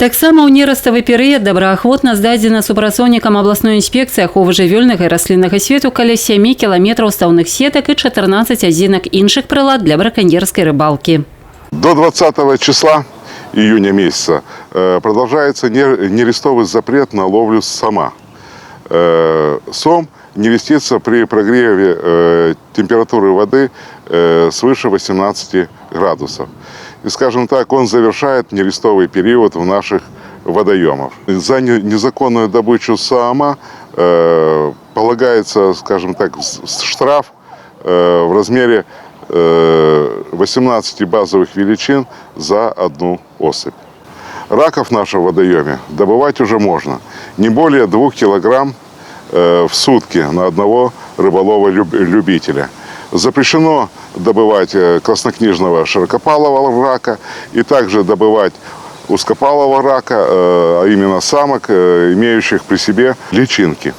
Таксама ў нераставы перыяд добраахвотна здадзена супрацоўнікам абласной інспекцыі аховы жывёльнага і расліннага свету каля 7 кіламетраў стаўных сетак і 14 адзінак іншых прылад для браконьерской рыбалки. До 20 числа июня месяца продолжается нерестовый запрет на ловлю сома. Сом нерестится при прогреве температуры воды свыше 18 градусов. И, скажем так, он завершает нерестовый период в наших водоемах. За незаконную добычу сома полагается, скажем так, штраф в размере 18 базовых величин за одну особь. Раков в нашем водоеме добывать уже можно. Не более 2 килограмм в сутки на одного рыболова-любителя. Запрещено добывать краснокнижного широкопалого рака и также добывать узкопалого рака, а именно самок, имеющих при себе личинки.